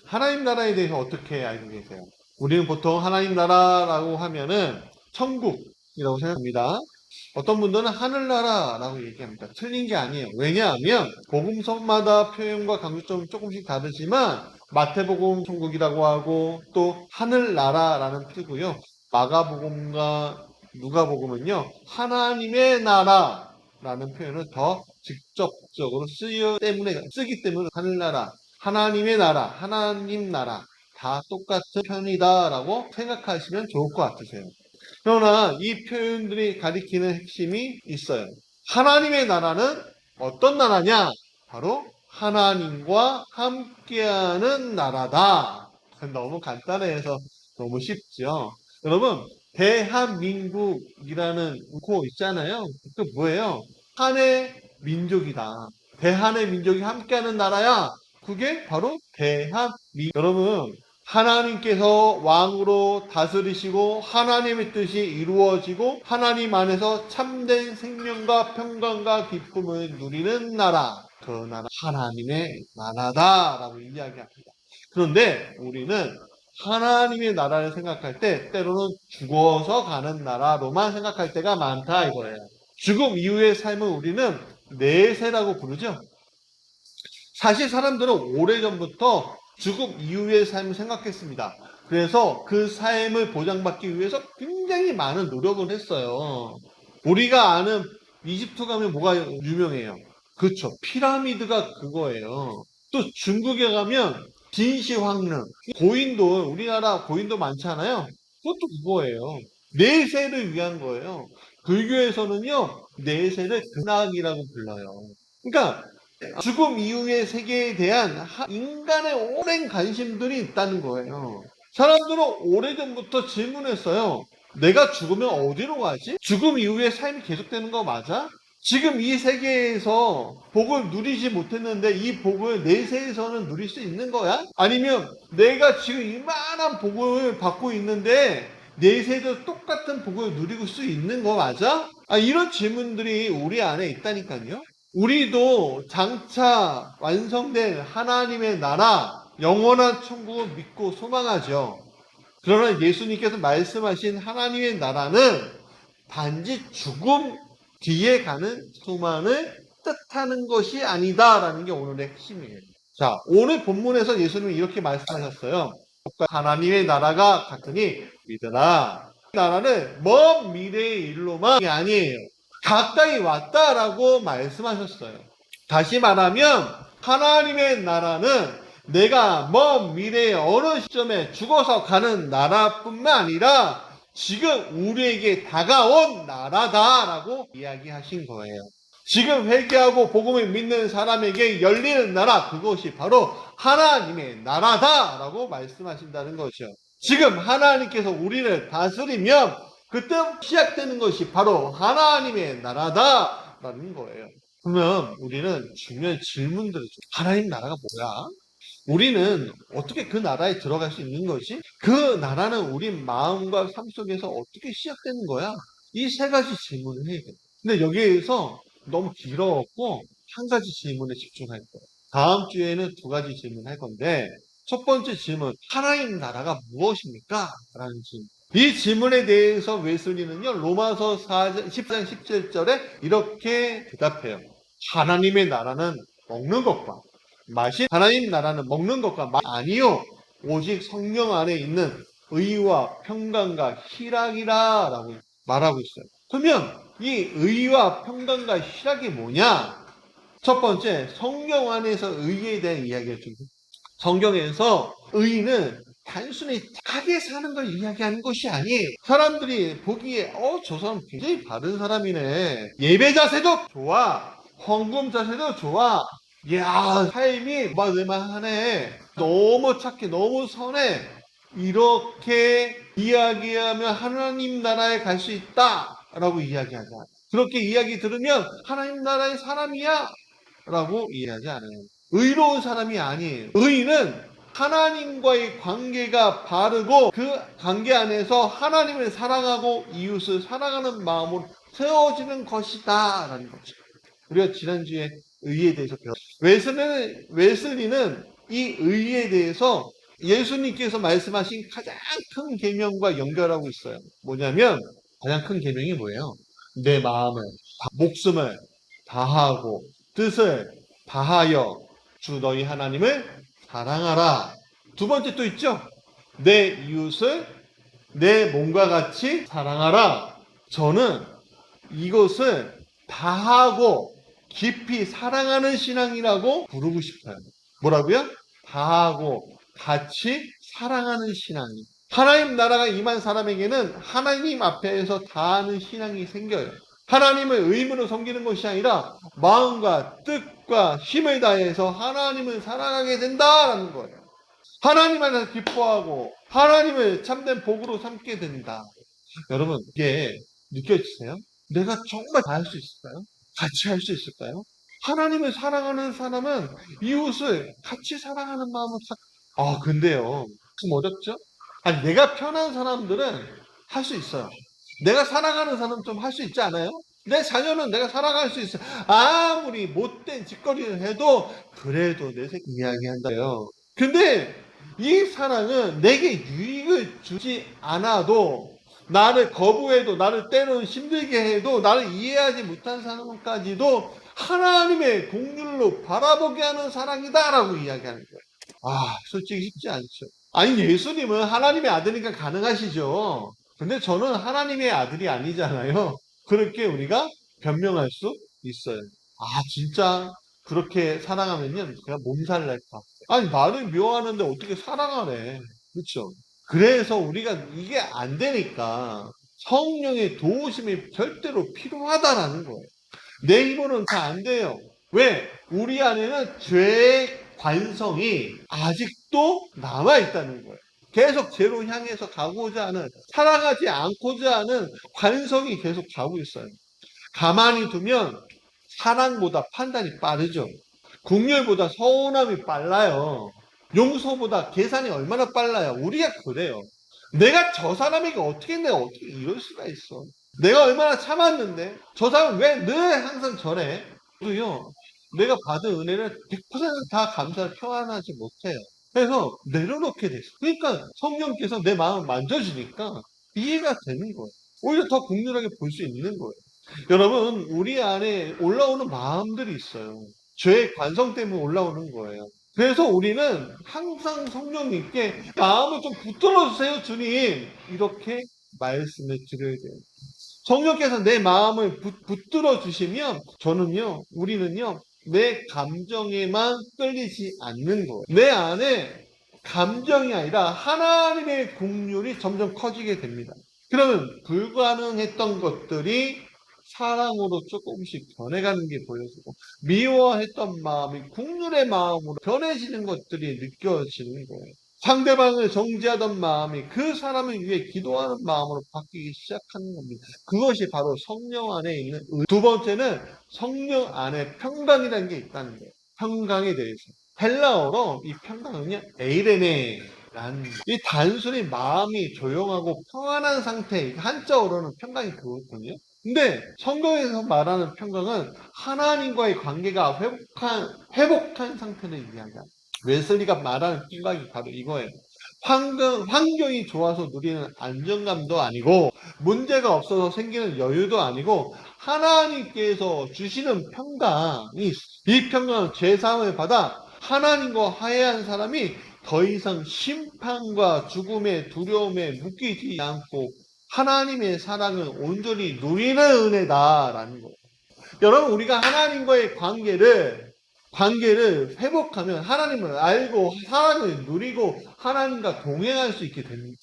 하나님 나라에 대해서 어떻게 알고 계세요? 우리는 보통 하나님 나라라고 하면은 천국이라고 생각합니다. 어떤 분들은 하늘나라라고 얘기합니다. 틀린 게 아니에요. 왜냐하면 복음서마다 표현과 강조점은 조금씩 다르지만 마태복음 천국이라고 하고 또 하늘나라라는 뜻이고요. 마가복음과 누가복음은요. 하나님의 나라라는 표현을 더 직접적으로 쓰기 때문에 하늘나라, 하나님의 나라, 하나님 나라 다 똑같은 편이다라고 생각하시면 좋을 것 같으세요. 그러나 이 표현들이 가리키는 핵심이 있어요. 하나님의 나라는 어떤 나라냐? 바로 하나님과 함께하는 나라다. 너무 간단해서 너무 쉽죠. 여러분, 대한민국이라는 코 있잖아요. 그 뭐예요? 한의 민족이다. 대한의 민족이 함께하는 나라야. 그게 바로 대한민국. 여러분, 하나님께서 왕으로 다스리시고 하나님의 뜻이 이루어지고 하나님 안에서 참된 생명과 평강과 기쁨을 누리는 나라. 그 나라 하나님의 나라다라고 이야기합니다. 그런데 우리는 하나님의 나라를 생각할 때 때로는 죽어서 가는 나라로만 생각할 때가 많다 이거예요. 죽음 이후의 삶을 우리는 내세라고 부르죠. 사실 사람들은 오래전부터 죽음 이후의 삶을 생각했습니다. 그래서 그 삶을 보장받기 위해서 굉장히 많은 노력을 했어요. 우리가 아는 이집트 가면 뭐가 유명해요? 그렇죠. 피라미드가 그거예요. 또 중국에 가면 진시황릉, 고인돌, 우리나라 고인돌 많잖아요. 그것도 그거예요. 내세를 위한 거예요. 불교에서는요, 내세를 근학이라고 불러요. 그러니까 죽음 이후의 세계에 대한 인간의 오랜 관심들이 있다는 거예요. 사람들은 오래전부터 질문했어요. 내가 죽으면 어디로 가지? 죽음 이후에 삶이 계속되는 거 맞아? 지금 이 세계에서 복을 누리지 못했는데 이 복을 내세에서는 누릴 수 있는 거야? 아니면 내가 지금 이만한 복을 받고 있는데 내세에도 똑같은 복을 누리고 수 있는 거 맞아? 이런 질문들이 우리 안에 있다니까요. 우리도 장차 완성될 하나님의 나라, 영원한 천국을 믿고 소망하죠. 그러나 예수님께서 말씀하신 하나님의 나라는 단지 죽음 뒤에 가는 소망을 뜻하는 것이 아니다라는 게 오늘의 핵심이에요. 자, 오늘 본문에서 예수님은 이렇게 말씀하셨어요. 하나님의 나라가 같으니 믿으라. 나라는 먼 미래의 일로만이 아니에요. 가까이 왔다라고 말씀하셨어요. 다시 말하면 하나님의 나라는 내가 먼 미래의 어느 시점에 죽어서 가는 나라뿐만 아니라 지금 우리에게 다가온 나라다라고 이야기하신 거예요. 지금 회개하고 복음을 믿는 사람에게 열리는 나라, 그것이 바로 하나님의 나라다라고 말씀하신다는 것이요. 지금 하나님께서 우리를 다스리면 그때 시작되는 것이 바로 하나님의 나라다라는 거예요. 그러면 우리는 중요한 질문들을 좀, 하나님 나라가 뭐야? 우리는 어떻게 그 나라에 들어갈 수 있는 거지? 그 나라는 우리 마음과 삶 속에서 어떻게 시작되는 거야? 이 세 가지 질문을 해야 돼. 근데 여기에서 너무 길어갖고 한 가지 질문에 집중할 거예요. 다음 주에는 두 가지 질문할 건데 첫 번째 질문, 하나님 나라가 무엇입니까? 라는 질문. 이 질문에 대해서 웨슬리는요, 로마서 10장 17절에 이렇게 대답해요. 하나님의 나라는 먹는 것과 하나님 나라는 먹는 것과 아니요, 오직 성령 안에 있는 의와 평강과 희락이라 라고 말하고 있어요. 그러면 이 의와 평강과 희락이 뭐냐? 첫 번째, 성령 안에서 의에 대한 이야기를 좀. 성경에서 의는 단순히 착하게 사는 걸 이야기하는 것이 아니에요. 사람들이 보기에 저 사람 굉장히 바른 사람이네. 예배 자세도 좋아. 헌금 자세도 좋아. 이야, 삶이 마음하네. 너무 착해. 너무 선해. 이렇게 이야기하면 하나님 나라에 갈 수 있다 라고 이야기하자. 그렇게 이야기 들으면 하나님 나라의 사람이야 라고 이해하지 않아요. 의로운 사람이 아니에요. 의는 하나님과의 관계가 바르고 그 관계 안에서 하나님을 사랑하고 이웃을 사랑하는 마음으로 세워지는 것이다 라는 거죠. 우리가 지난주에 의에 대해서 배웠어요. 웨슬리는 이 의에 대해서 예수님께서 말씀하신 가장 큰 계명과 연결하고 있어요. 뭐냐면 가장 큰 계명이 뭐예요? 내 마음을, 목숨을 다하고 뜻을 다하여 주 너희 하나님을 사랑하라. 두 번째 또 있죠? 내 이웃을 내 몸과 같이 사랑하라. 저는 이것을 다하고 깊이 사랑하는 신앙이라고 부르고 싶어요. 뭐라고요? 다하고 같이 사랑하는 신앙이. 하나님 나라가 임한 사람에게는 하나님 앞에서 다하는 신앙이 생겨요. 하나님을 의무로 섬기는 것이 아니라 마음과 뜻과 힘을 다해서 하나님을 사랑하게 된다라는 거예요. 하나님 안에서 기뻐하고 하나님을 참된 복으로 삼게 된다. 여러분, 이게 느껴지세요? 내가 정말 다 할 수 있을까요? 같이 할 수 있을까요? 하나님을 사랑하는 사람은 이웃을 같이 사랑하는 마음을 근데요. 좀 어렵죠? 아니, 내가 편한 사람들은 할 수 있어요. 내가 사랑하는 사람은 좀 할 수 있지 않아요? 내 자녀는 내가 사랑할 수 있어요. 아무리 못된 짓거리를 해도 그래도 내 새끼 이야기한다요. 근데 이 사랑은 내게 유익을 주지 않아도 나를 거부해도 나를 때로는 힘들게 해도 나를 이해하지 못한 사람까지도 하나님의 공률로 바라보게 하는 사랑이다라고 이야기하는 거예요. 솔직히 쉽지 않죠. 아니, 예수님은 하나님의 아들이니까 가능하시죠. 근데 저는 하나님의 아들이 아니잖아요. 그렇게 우리가 변명할 수 있어요. 진짜 그렇게 사랑하면요, 제가 몸살 날 것 같아요. 아니, 나를 미워하는데 어떻게 사랑하래. 그렇죠? 그래서 우리가 이게 안 되니까 성령의 도우심이 절대로 필요하다라는 거예요. 내 힘으로는 다 안 돼요. 왜? 우리 안에는 죄의 관성이 아직도 남아있다는 거예요. 계속 죄로 향해서 가고자 하는, 사랑하지 않고자 하는 관성이 계속 가고 있어요. 가만히 두면 사랑보다 판단이 빠르죠. 국률보다 서운함이 빨라요. 용서보다 계산이 얼마나 빨라요. 우리가 그래요. 내가 저 사람에게 내가 어떻게 이럴 수가 있어. 내가 얼마나 참았는데 저 사람은 왜 늘 항상 저래. 저도요, 내가 받은 은혜를 100%다 감사를 표현하지 못해요. 그래서 내려놓게 됐어. 그러니까 성령께서 내 마음을 만져주니까 이해가 되는 거예요. 오히려 더 긍휼하게 볼 수 있는 거예요. 여러분, 우리 안에 올라오는 마음들이 있어요. 죄의 관성 때문에 올라오는 거예요. 그래서 우리는 항상 성령님께 마음을 좀 붙들어 주세요, 주님. 이렇게 말씀을 드려야 돼요. 성령께서 내 마음을 붙들어 주시면 우리는요, 내 감정에만 끌리지 않는 거예요. 내 안에 감정이 아니라 하나님의 긍휼이 점점 커지게 됩니다. 그러면 불가능했던 것들이 사랑으로 조금씩 변해가는 게 보여지고, 미워했던 마음이 긍휼의 마음으로 변해지는 것들이 느껴지는 거예요. 상대방을 정죄하던 마음이 그 사람을 위해 기도하는 마음으로 바뀌기 시작하는 겁니다. 그것이 바로 성령 안에 있는 두 번째는 성령 안에 평강이라는 게 있다는 거예요. 평강에 대해서. 헬라어로 이 평강은요, 에이레네라는, 이 단순히 마음이 조용하고 평안한 상태, 한자어로는 평강이 그거거든요. 근데 성경에서 말하는 평강은 하나님과의 관계가 회복한 상태를 이야기합니다. 웨슬리가 말하는 평강이 바로 이거예요. 환경이 좋아서 누리는 안정감도 아니고, 문제가 없어서 생기는 여유도 아니고, 하나님께서 주시는 평강이, 이 평강은 죄사함을 받아 하나님과 화해한 사람이 더 이상 심판과 죽음의 두려움에 묶이지 않고 하나님의 사랑을 온전히 누리는 은혜다라는 거예요. 여러분, 우리가 하나님과의 관계를 회복하면 하나님을 알고 사랑을 누리고 하나님과 동행할 수 있게 됩니다.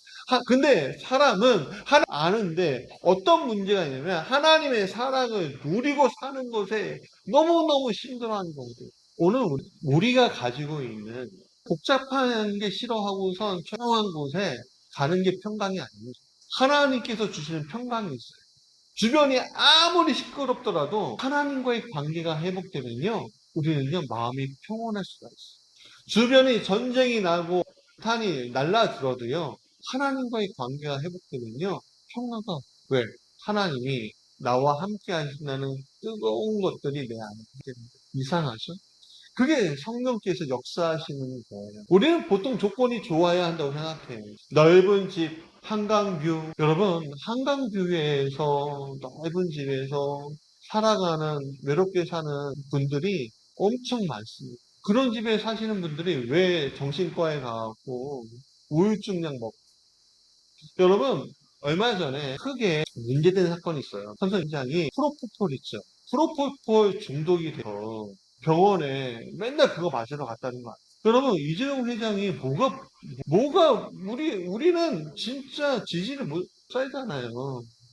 근데 사람은 하나님 아는데 어떤 문제가 있냐면 하나님의 사랑을 누리고 사는 것에 너무너무 힘들어하는 거거든요. 오늘 우리가 가지고 있는 복잡한 게 싫어하고선 조용한 곳에 가는 게 평강이 아닙니다. 하나님께서 주시는 평강이 있어요. 주변이 아무리 시끄럽더라도 하나님과의 관계가 회복되면요, 우리는요, 마음이 평온할 수가 있어요. 주변이 전쟁이 나고 탄이 날라들어도요, 하나님과의 관계가 회복되면요, 평화가, 왜? 하나님이 나와 함께 하신다는 뜨거운 것들이 내 안에 있게 됩니다. 이상하죠? 그게 성령께서 역사하시는 거예요. 우리는 보통 조건이 좋아야 한다고 생각해요. 넓은 집, 한강뷰. 여러분, 한강뷰에서 넓은 집에서 살아가는, 외롭게 사는 분들이 엄청 많습니다. 그런 집에 사시는 분들이 왜 정신과에 가고 우울증약 먹고. 여러분, 얼마 전에 크게 문제된 사건이 있어요. 삼성전자이 프로포폴 있죠. 프로포폴 중독이 돼서 병원에 맨날 그거 마시러 갔다는 거 아니에요. 여러분, 이재용 회장이 우리는 진짜 지지를 못 살잖아요.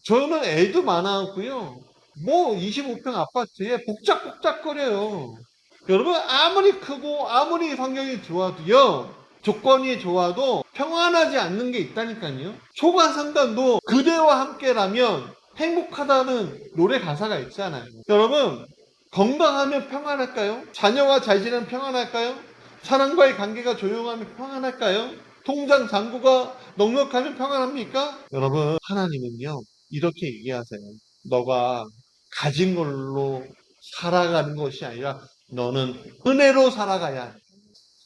저는 애도 많았고요. 뭐 25평 아파트에 복작복작거려요. 여러분, 아무리 크고 아무리 환경이 좋아도요, 조건이 좋아도 평안하지 않는 게 있다니까요. 초가상단도 그대와 함께라면 행복하다는 노래 가사가 있잖아요. 여러분, 건강하면 평안할까요? 자녀와 잘 지내면 평안할까요? 사람과의 관계가 조용하면 평안할까요? 통장 잔고가 넉넉하면 평안합니까? 여러분, 하나님은요, 이렇게 얘기하세요. 너가 가진 걸로 살아가는 것이 아니라 너는 은혜로 살아가야 해.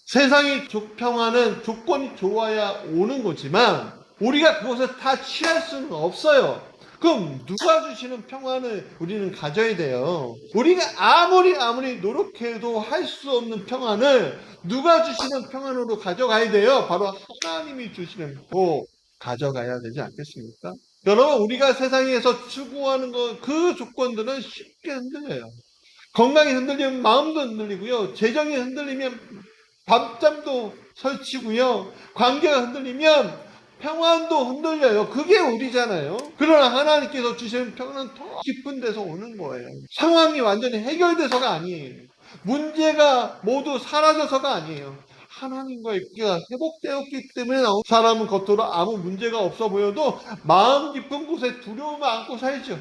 세상이 평화는 조건이 좋아야 오는 거지만 우리가 그것을 다 취할 수는 없어요. 그럼 누가 주시는 평안을 우리는 가져야 돼요. 우리가 아무리 노력해도 할 수 없는 평안을 누가 주시는 평안으로 가져가야 돼요. 바로 하나님이 주시는 거 가져가야 되지 않겠습니까? 여러분, 우리가 세상에서 추구하는 그 조건들은 쉽게 흔들려요. 건강이 흔들리면 마음도 흔들리고요. 재정이 흔들리면 밤잠도 설치고요. 관계가 흔들리면 평안도 흔들려요. 그게 우리잖아요. 그러나 하나님께서 주시는 평안은 더 깊은 데서 오는 거예요. 상황이 완전히 해결돼서가 아니에요. 문제가 모두 사라져서가 아니에요. 하나님과의 관계가 회복되었기 때문에 사람은 겉으로 아무 문제가 없어 보여도 마음 깊은 곳에 두려움을 안고 살죠.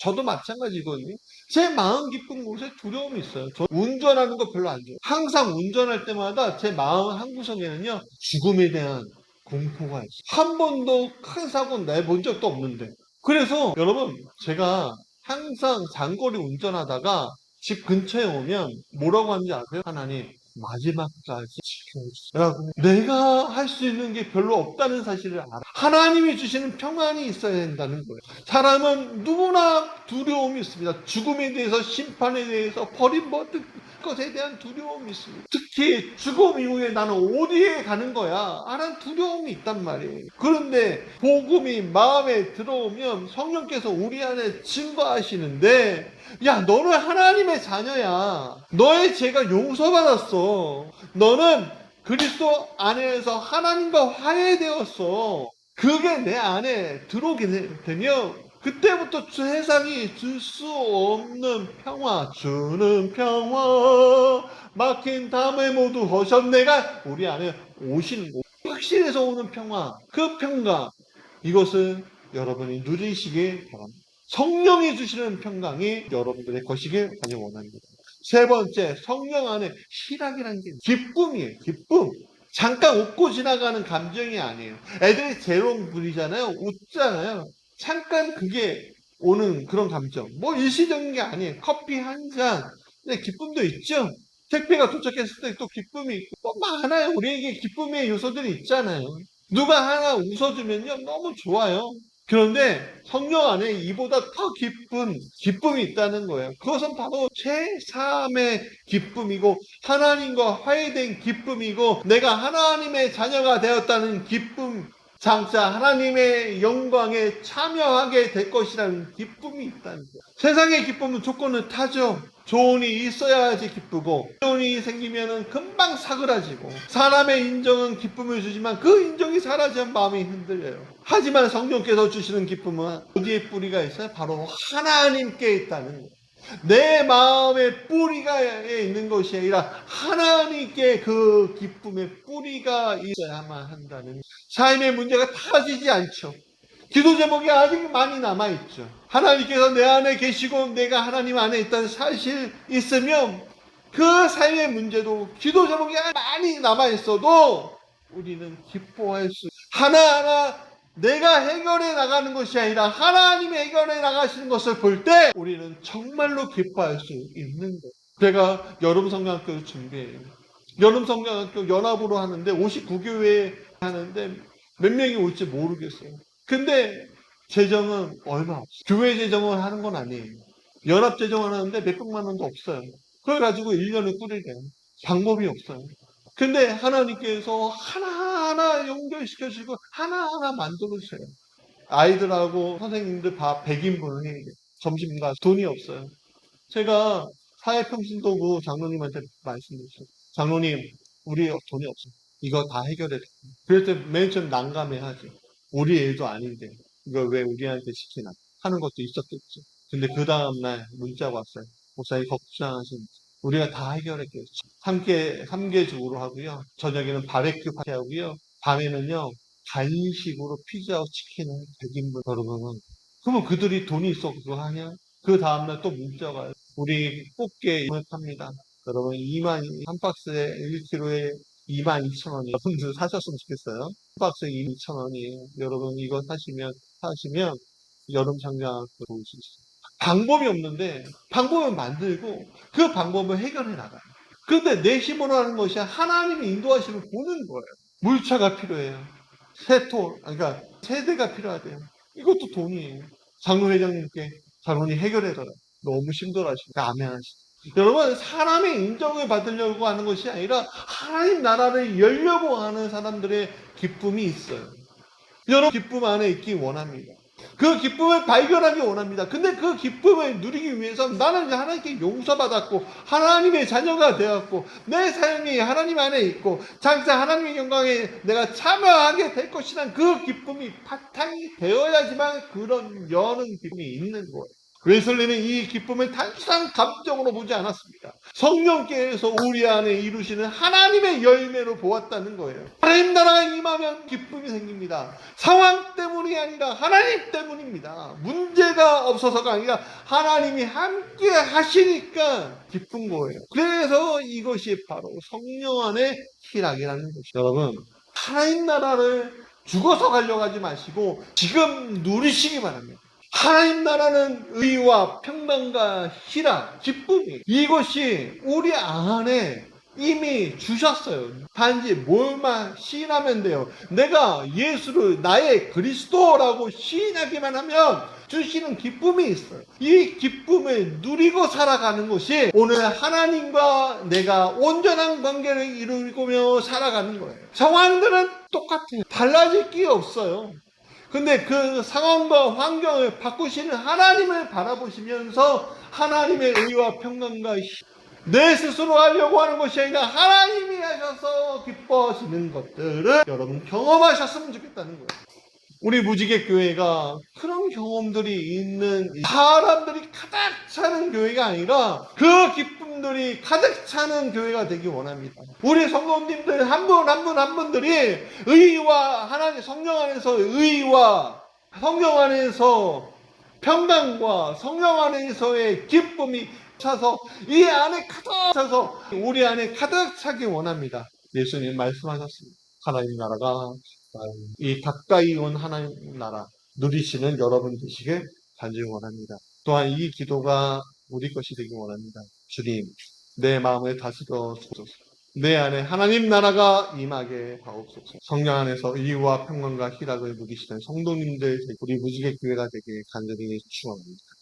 저도 마찬가지거든요. 제 마음 깊은 곳에 두려움이 있어요. 저 운전하는 거 별로 안 좋아해요. 항상 운전할 때마다 제 마음 한구석에는요, 죽음에 대한 공포가 있어요. 한 번도 큰 사고 내본 적도 없는데. 그래서 여러분, 제가 항상 장거리 운전하다가 집 근처에 오면 뭐라고 하는지 아세요? 하나님, 마지막까지 지켜주세요. 여러분, 내가 할 수 있는 게 별로 없다는 사실을 알아. 하나님이 주시는 평안이 있어야 된다는 거예요. 사람은 누구나 두려움이 있습니다. 죽음에 대해서, 심판에 대해서, 버림받은 것에 대한 두려움이 있습니다. 특히 죽음 이후에 나는 어디에 가는 거야? 라는 두려움이 있단 말이에요. 그런데 복음이 마음에 들어오면 성령께서 우리 안에 증거하시는데, 야, 너는 하나님의 자녀야. 너의 죄가 용서받았어. 너는 그리스도 안에서 하나님과 화해되었어. 그게 내 안에 들어오게 되면 그때부터 세상이 줄 수 없는 평화, 주는 평화, 막힌 담에 모두 허셨네가 우리 안에 오시는 거. 확신에서 오는 평화, 그 평강, 이것을 여러분이 누리시길 바랍니다. 성령이 주시는 평강이 여러분들의 것이길 간절히 원합니다. 세 번째, 성령 안에 희락이라는 게 기쁨이에요. 기쁨. 잠깐 웃고 지나가는 감정이 아니에요. 애들이 재롱 부리잖아요. 웃잖아요. 잠깐 그게 오는 그런 감정. 뭐 일시적인 게 아니에요. 커피 한 잔. 근데 기쁨도 있죠. 택배가 도착했을 때 또 기쁨이 있고 뭐 많아요. 우리에게 기쁨의 요소들이 있잖아요. 누가 하나 웃어주면요 너무 좋아요. 그런데 성령 안에 이보다 더 깊은 기쁨이 있다는 거예요. 그것은 바로 제3의 기쁨이고 하나님과 화해된 기쁨이고 내가 하나님의 자녀가 되었다는 기쁨, 장차 하나님의 영광에 참여하게 될 것이라는 기쁨이 있다는 거예요. 세상의 기쁨은 조건을 타죠. 좋은 일이 있어야지 기쁘고 좋은 일이 생기면 금방 사그라지고 사람의 인정은 기쁨을 주지만 그 인정이 사라지면 마음이 흔들려요. 하지만 성령께서 주시는 기쁨은 어디에 뿌리가 있어요? 바로 하나님께 있다는 거예요. 내 마음의 뿌리가 있는 것이 아니라 하나님께 그 기쁨의 뿌리가 있어야만 한다는 삶의 문제가 타지지 않죠. 기도 제목이 아직 많이 남아있죠. 하나님께서 내 안에 계시고 내가 하나님 안에 있다는 사실 있으면 그 삶의 문제도 기도 제목이 많이 남아있어도 우리는 기뻐할 수 하나하나 내가 해결해 나가는 것이 아니라 하나님이 해결해 나가시는 것을 볼 때 우리는 정말로 기뻐할 수 있는 거예요. 제가 여름 성경학교 준비해요. 여름 성경학교 연합으로 하는데 59교회 하는데 몇 명이 올지 모르겠어요. 근데 재정은 얼마 없어요. 교회 재정을 하는 건 아니에요. 연합 재정을 하는데 몇백만 원도 없어요. 그걸 가지고 1년을 꾸리래요. 방법이 없어요. 근데 하나님께서 하나하나 연결시켜주고 하나하나 만들어주세요. 아이들하고 선생님들 밥 100인분을 해야 돼요. 점심과 돈이 없어요. 제가 사회평신도구 장로님한테 말씀드렸어요. 장로님, 우리 돈이 없어요. 이거 다 해결해. 그럴 때 맨 처음 난감해하죠. 우리 일도 아닌데 이걸 왜 우리한테 시키나 하는 것도 있었겠죠. 근데 그 다음날 문자가 왔어요. 목사님 걱정하신 우리가 다 해결할게요. 함께 3개죽으로 하고요. 저녁에는 바베큐 파티 하고요. 밤에는요 간식으로 피자와 치킨을 100인분 여러분은 그러면 그들이 돈이 있어 그거 하냐? 그 다음날 또 문자가 와요. 우리 꽃게 팝니다. 여러분 한 박스에 1kg에 22,000원이에요. 여러분들 사셨으면 좋겠어요. 한 박스에 22,000원이에요. 여러분 이거 사시면 여름 상장 좋을 수 있어요. 방법이 없는데 방법을 만들고 그 방법을 해결해 나가요. 그런데 내 힘으로 하는 것이 하나님의 인도하심을 보는 거예요. 물차가 필요해요. 그러니까 세대가 필요하대요. 이것도 돈이에요. 장로회장님께 장로님 해결해줘라. 너무 힘들어하시니까 아멘하시죠. 여러분 사람의 인정을 받으려고 하는 것이 아니라 하나님 나라를 열려고 하는 사람들의 기쁨이 있어요. 여러분 기쁨 안에 있기 원합니다. 그 기쁨을 발견하기 원합니다. 근데 그 기쁨을 누리기 위해서 나는 하나님께 용서받았고 하나님의 자녀가 되었고 내 삶이 하나님 안에 있고 장차 하나님의 영광에 내가 참여하게 될 것이란 그 기쁨이 바탕이 되어야지만 그런 여는 기쁨이 있는 거예요. 웨슬리는 이 기쁨을 단순한 감정으로 보지 않았습니다. 성령께서 우리 안에 이루시는 하나님의 열매로 보았다는 거예요. 하나님 나라가 임하면 기쁨이 생깁니다. 상황 때문이 아니라 하나님 때문입니다. 문제가 없어서가 아니라 하나님이 함께 하시니까 기쁜 거예요. 그래서 이것이 바로 성령 안의 희락이라는 것이죠. 여러분 하나님 나라를 죽어서 가려고 하지 마시고 지금 누리시기 바랍니다. 하나님 나라는 의와 평강과 희락, 기쁨이 이것이 우리 안에 이미 주셨어요. 단지 뭘만 시인하면 돼요. 내가 예수를 나의 그리스도라고 시인하기만 하면 주시는 기쁨이 있어요. 이 기쁨을 누리고 살아가는 것이 오늘 하나님과 내가 온전한 관계를 이루며 살아가는 거예요. 상황들은 똑같아요. 달라질 게 없어요. 근데 그 상황과 환경을 바꾸시는 하나님을 바라보시면서 하나님의 의와 평강과 내 스스로 하려고 하는 것이 아니라 하나님이 하셔서 기뻐하시는 것들을 여러분 경험하셨으면 좋겠다는 거예요. 우리 무지개 교회가 그런 경험들이 있는 사람들이 가득 차는 교회가 아니라 그 기쁨들이 가득 차는 교회가 되기 원합니다. 우리 성도님들 한 분 한 분들이 의와 하나님 성령 안에서 의와 성령 안에서 평강과 성령 안에서의 기쁨이 차서 이 안에 가득 차서 우리 안에 가득 차기 원합니다. 예수님 말씀하셨습니다. 하나님 나라가 이 가까이 온 하나님 나라 누리시는 여러분 되시길 간절히 원합니다. 또한 이 기도가 우리 것이 되기 원합니다. 주님, 내 마음을 다스려 주소서. 내 안에 하나님 나라가 임하게 하옵소서. 성령 안에서 의와 평강과 희락을 누리시는 성도님들 우리 무지개 교회가 되길 간절히 축원합니다.